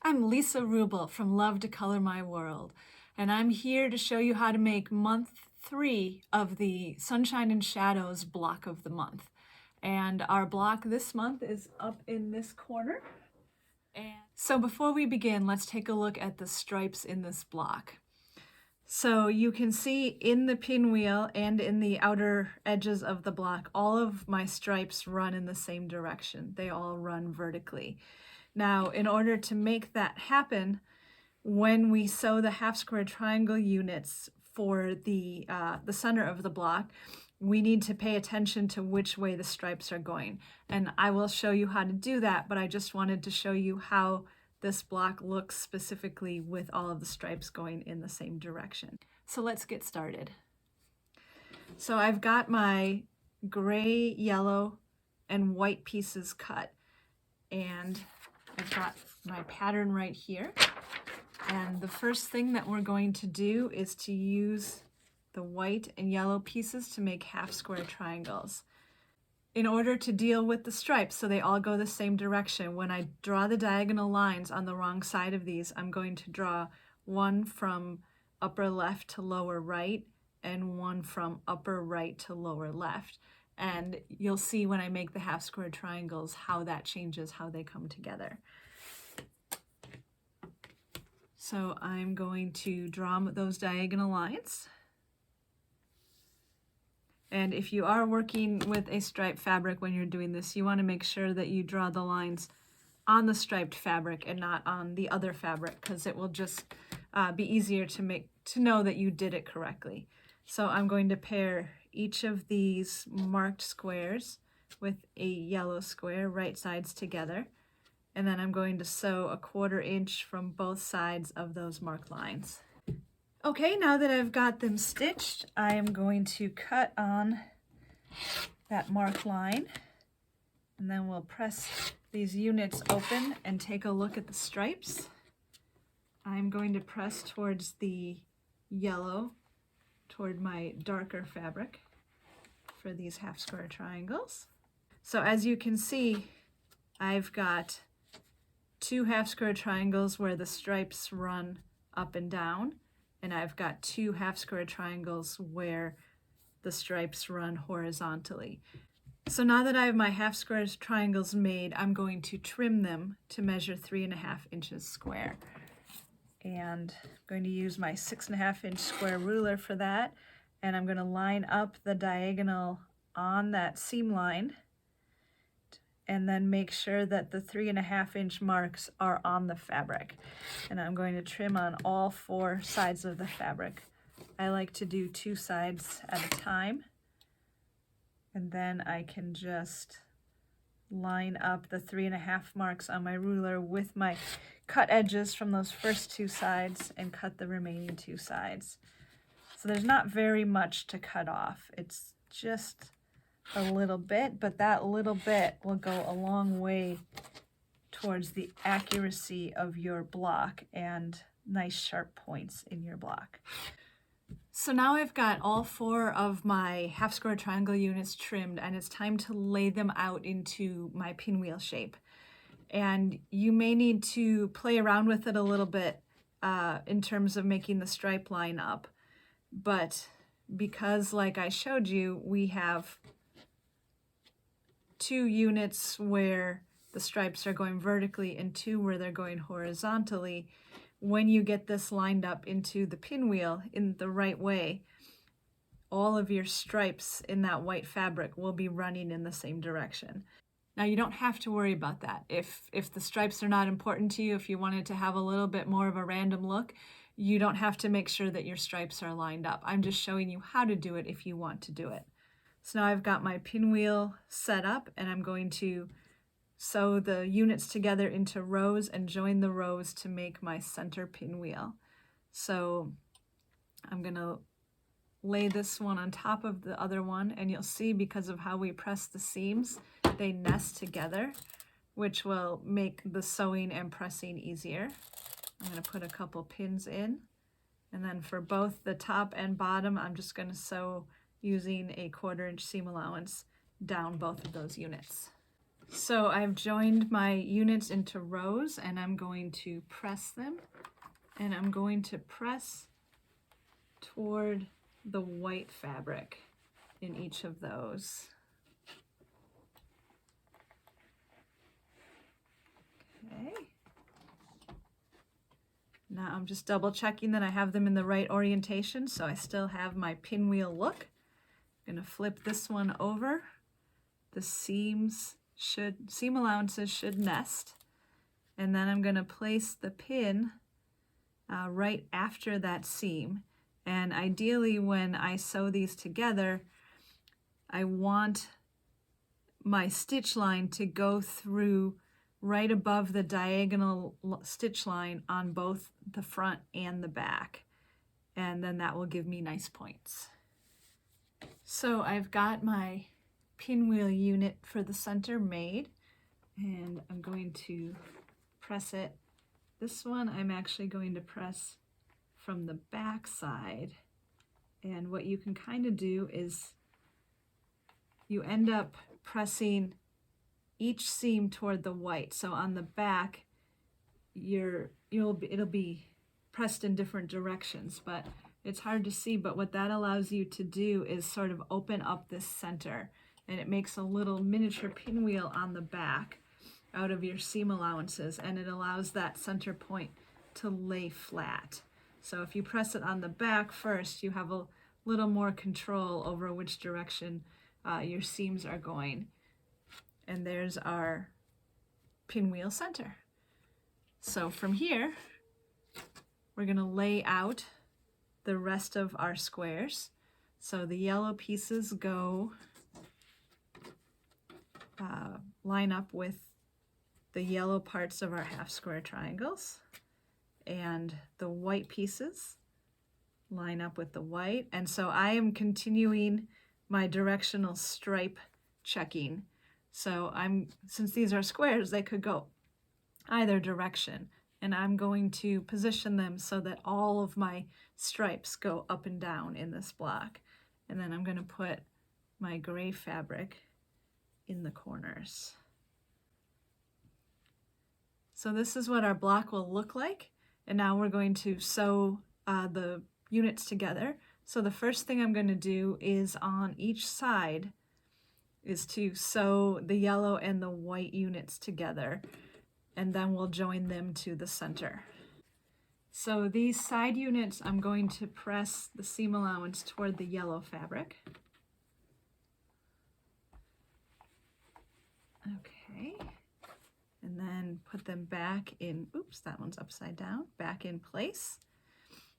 I'm Lisa Rubel from Love to Color My World, and I'm here to show you how to make month 3 of the Sunshine and Shadows block of the month. And our block this month is up in this corner. And so before we begin, let's take a look at the stripes in this block. So you can see in the pinwheel and in the outer edges of the block, all of my stripes run in the same direction. They all run vertically. Now, in order to make that happen, when we sew the half square triangle units for the center of the block, we need to pay attention to which way the stripes are going. And I will show you how to do that, but I just wanted to show you how this block looks specifically with all of the stripes going in the same direction. So let's get started. So I've got my gray, yellow, and white pieces cut, and I've got my pattern right here. And the first thing that we're going to do is to use the white and yellow pieces to make half square triangles. In order to deal with the stripes so they all go the same direction, when I draw the diagonal lines on the wrong side of these, I'm going to draw one from upper left to lower right and one from upper right to lower left. And you'll see when I make the half square triangles how that changes how they come together. So I'm going to draw those diagonal lines. And if you are working with a striped fabric when you're doing this, you want to make sure that you draw the lines on the striped fabric and not on the other fabric, because it will just be easier to know that you did it correctly. So I'm going to pair each of these marked squares with a yellow square, right sides together, and then I'm going to sew 1/4 inch from both sides of those marked lines. Okay, now that I've got them stitched, I am going to cut on that marked line, and then we'll press these units open and take a look at the stripes. I'm going to press towards the yellow, toward my darker fabric for these half square triangles. So as you can see, I've got 2 half square triangles where the stripes run up and down, and I've got 2 half square triangles where the stripes run horizontally. So now that I have my half square triangles made, I'm going to trim them to measure 3.5 inches square. And I'm going to use my 6.5 inch square ruler for that, and I'm going to line up the diagonal on that seam line and then make sure that the 3.5 inch marks are on the fabric. And I'm going to trim on all 4 sides of the fabric. I like to do 2 sides at a time, and then I can just line up the 3.5 marks on my ruler with my cut edges from those first 2 sides and cut the remaining 2 sides. So there's not very much to cut off. It's just a little bit, but that little bit will go a long way towards the accuracy of your block and nice sharp points in your block. So now I've got all 4 of my half square triangle units trimmed, and it's time to lay them out into my pinwheel shape. And you may need to play around with it a little bit in terms of making the stripe line up. But because, like I showed you, we have 2 units where the stripes are going vertically and 2 where they're going horizontally, when you get this lined up into the pinwheel in the right way, all of your stripes in that white fabric will be running in the same direction. Now, you don't have to worry about that. If the stripes are not important to you, if you wanted to have a little bit more of a random look, you don't have to make sure that your stripes are lined up. I'm just showing you how to do it if you want to do it. So now I've got my pinwheel set up, and I'm going to sew the units together into rows and join the rows to make my center pinwheel. So I'm going to lay this one on top of the other one, and you'll see because of how we press the seams, they nest together, which will make the sewing and pressing easier. I'm going to put a couple pins in, and then for both the top and bottom, I'm just going to sew using a 1/4 inch seam allowance down both of those units. So I've joined my units into rows and I'm going to press them, and I'm going to press toward the white fabric in each of those. Okay. Now I'm just double checking that I have them in the right orientation, so I still have my pinwheel look. I'm going to flip this one over. The seam allowances should nest, and then I'm going to place the pin right after that seam. And ideally, when I sew these together, I want my stitch line to go through right above the diagonal stitch line on both the front and the back, and then that will give me nice points. So I've got my pinwheel unit for the center made, and I'm going to press it. This one I'm actually going to press from the back side, and what you can kind of do is you end up pressing each seam toward the white. So on the back it'll be pressed in different directions, but it's hard to see. But what that allows you to do is sort of open up this center, and it makes a little miniature pinwheel on the back out of your seam allowances, and it allows that center point to lay flat. So if you press it on the back first, you have a little more control over which direction your seams are going. And there's our pinwheel center. So from here, we're going to lay out the rest of our squares. So the yellow pieces go line up with the yellow parts of our half square triangles, and the white pieces line up with the white. And so I am continuing my directional stripe checking. So since these are squares, they could go either direction, and I'm going to position them so that all of my stripes go up and down in this block. And then I'm going to put my gray fabric in the corners. So this is what our block will look like, and now we're going to sew the units together. So the first thing I'm going to do is on each side is to sew the yellow and the white units together, and then we'll join them to the center. So these side units, I'm going to press the seam allowance toward the yellow fabric. Okay, and then put them back in, oops, that one's upside down, back in place.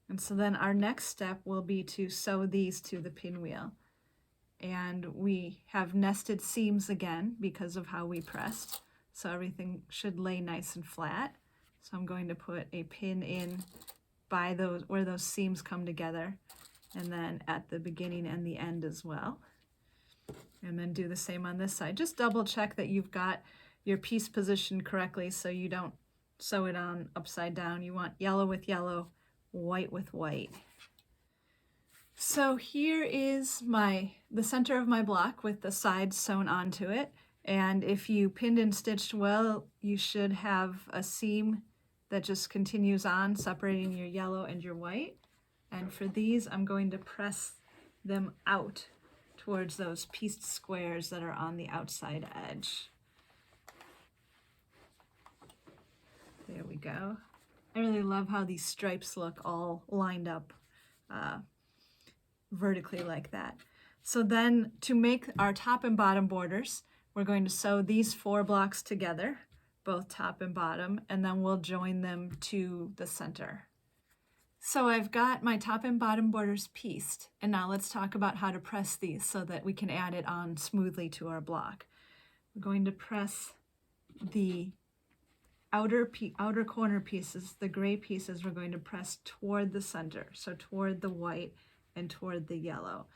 And so then our next step will be to sew these to the pinwheel. And we have nested seams again because of how we pressed. So everything should lay nice and flat. So I'm going to put a pin in by where those seams come together, and then at the beginning and the end as well. And then do the same on this side. Just double check that you've got your piece positioned correctly so you don't sew it on upside down. You want yellow with yellow, white with white. So here is the center of my block with the sides sewn onto it. And if you pinned and stitched well, you should have a seam that just continues on, separating your yellow and your white. And for these, I'm going to press them out towards those pieced squares that are on the outside edge. There we go. I really love how these stripes look all lined up vertically like that. So then to make our top and bottom borders, we're going to sew these 4 blocks together, both top and bottom, and then we'll join them to the center. So I've got my top and bottom borders pieced, and now let's talk about how to press these so that we can add it on smoothly to our block. We're going to press the outer corner pieces, the gray pieces, we're going to press toward the center, so toward the white and toward the yellow.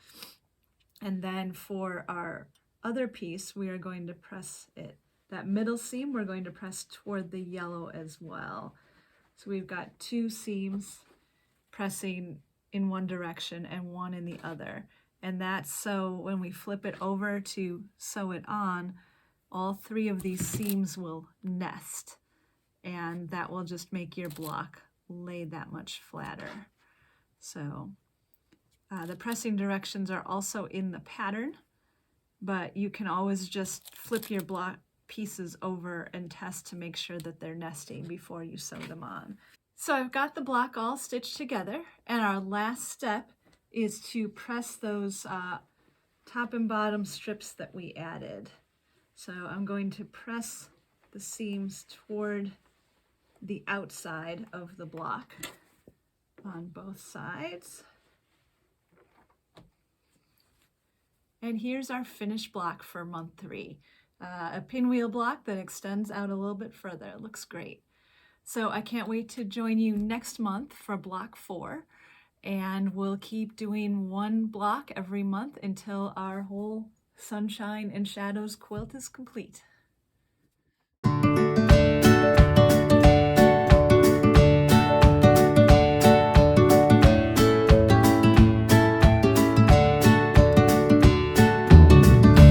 And then for our other piece, we are going to press it. That middle seam, we're going to press toward the yellow as well. So we've got 2 seams pressing in one direction and one in the other. And that's so when we flip it over to sew it on, all 3 of these seams will nest, and that will just make your block lay that much flatter. So the pressing directions are also in the pattern, but you can always just flip your block pieces over and test to make sure that they're nesting before you sew them on. So I've got the block all stitched together, and our last step is to press those top and bottom strips that we added. So I'm going to press the seams toward the outside of the block on both sides. And here's our finished block for month 3. A pinwheel block that extends out a little bit further. It looks great. So I can't wait to join you next month for block 4. And we'll keep doing 1 block every month until our whole Sunshine and Shadows quilt is complete.